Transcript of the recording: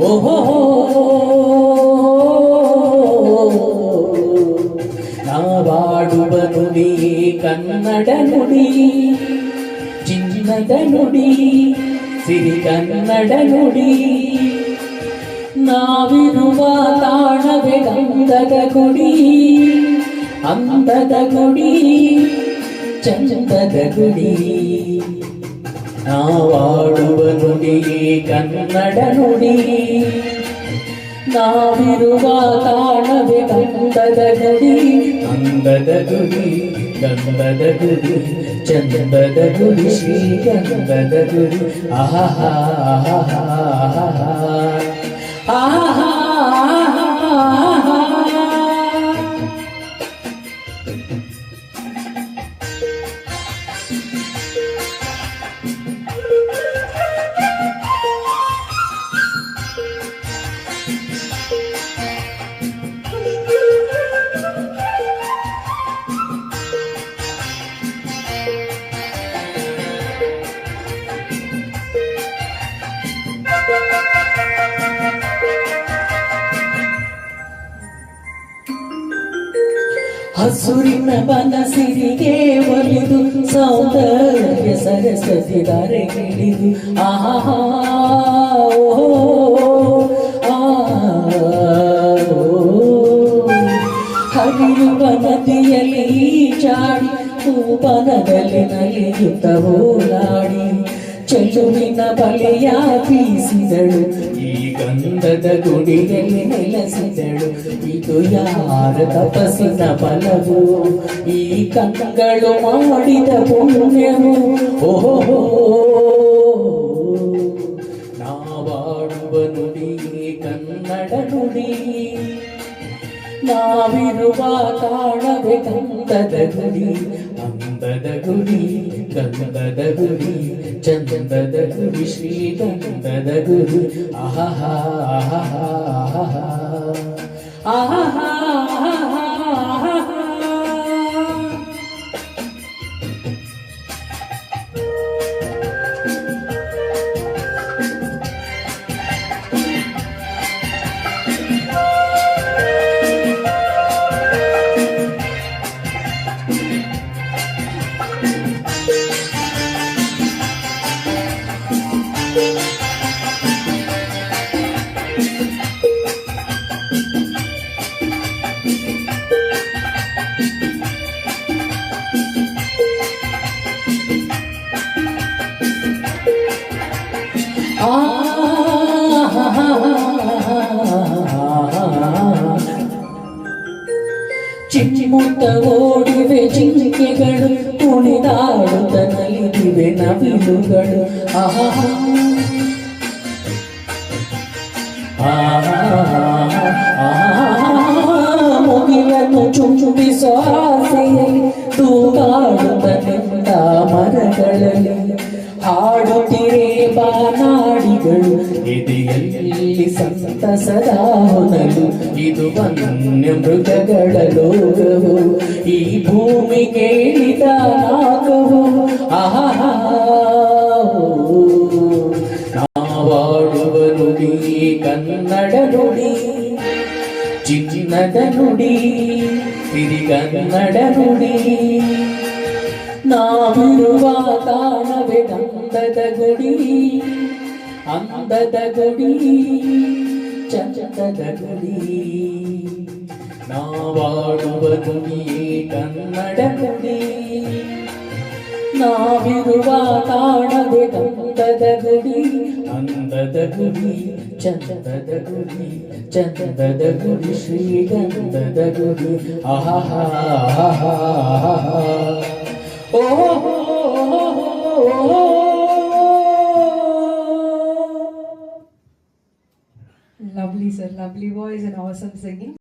ಓಹೋ ನಾವಾಡುವ ನುಡಿ ಕನ್ನಡ ನುಡಿ ಚಿನ್ನದ ನುಡಿ ಸಿರಿ ಕನ್ನಡ ನುಡಿ ನಾವಿರುವ ತಾಣವೇ ಗಂಧದ ಗುಡಿ ಅಂದದ ಗುಡಿ ಚಂದದ ಗುಡಿ ನಾವಾಡುವ ನುಡಿ ಕನ್ನಡ ನುಡಿ ನಾವಿರುವ ತಾಣವೇ ಗಂಧದ ಗುಡಿ ಅಂದದ ಗುಡಿ ಗಂಧದ ಗುಡಿ ಚಂದದ ಗುಡಿ ಶ್ರೀಗಂಧದ ಗುಡಿ ಆಹಾ ಆಹಾ ಹಸುರಿನ ಬನಸಿರಿಗೆ ಒಲಿದು ಸೌಂದರ್ಯ ಸರಸ್ವತಿ ಧಾರೆಗಿಳಿದು ಆಹಾ ಹರಿಯುವ ನದಿಯಲ್ಲಿ ಚಾಡಿ ಹೂವನದಲ್ಲಿ ನಲಿಯುತ್ತ ಓಲಾಡಿ ಚೆಲುವಿನ ಬಲೆಯ ಬೀಸಿದಳು ಈ ಗಂಧದ ಗುಡಿಯಲ್ಲಿ ನೆಲೆಸಿದಳು ಇದು ಯಾರ ತಪಸ್ಸಿನ ಫಲವು ಈ ಕಂಗಳು ಮಾಡಿದ ಪುಣ್ಯವು ಓಹೋ ನಾವಾಡುವ ನುಡಿ ಕನ್ನಡ ನುಡಿ ನಾವಿರುವ ತಾಣವೇ ಗಂಧದ ಗುಡಿ ಅಂದದ ಗುಡಿ ಗಂಧದ ಗುಡಿ ಚಂದದ ಗುಡಿ ಶ್ರೀಗಂಧದ ಗುಡಿ ಆಹಾ ಆಹಾ ಆಹಾ ಚಿಮ್ಮುತ್ತ ಓಡಿವೆ ಜಿಂಕೆಗಳು ಕುಣಿದಾಡುತ್ತ ನಲಿದಿವೆ ನವಿಲುಗಳು ಆಹಾ ಮುಗಿಲನ್ನು ಚುಂಬಿಸೋ ಆಸೆಯಲ್ಲಿ ತೂಗಾಡುತ್ತ ನಿಂತ ಮರಗಳಲ್ಲಿ ಹಾಡುತ್ತಿರೇ ಬಾನಾಡಿಗಳು ಎದೆಯಲ್ಲಿ ಸಂತಸದ ಹೊನಲು ಇದು ವನ್ಯ ಮೃಗಗಳ ಲೋಕವು ಈ ಭೂಮಿಗೆ ಇಳಿದ ನಾಗವು ಆಹಾ ನಾವಾಡುವ ನುಡಿ ಕನ್ನಡ ನುಡಿ ಚಿನ್ನದ ನುಡಿ ಸಿರಿ ಕನ್ನಡ ನುಡಿ ನಾವಿರುವ ತಾಣವೇ ಗಂಧದ ಗುಡಿ ಅಂದದ ಗುಡಿ ಚಂದದ ಗುಡಿ ನಾವಾಡುವ ನುಡಿ ಕನ್ನಡ ನುಡಿ ನಾವಿರುವ ತಾಣವೇ ಗಂಧದ ಗುಡಿ ಅಂದದ ಗುಡಿ ಚಂದದ ಗುಡಿ ಚಂದದ ಗುಡಿ ಶ್ರೀಗಂಧದ ಗುಡಿ ಆಹಾ Lovely, sir. Lovely voice and awesome singing.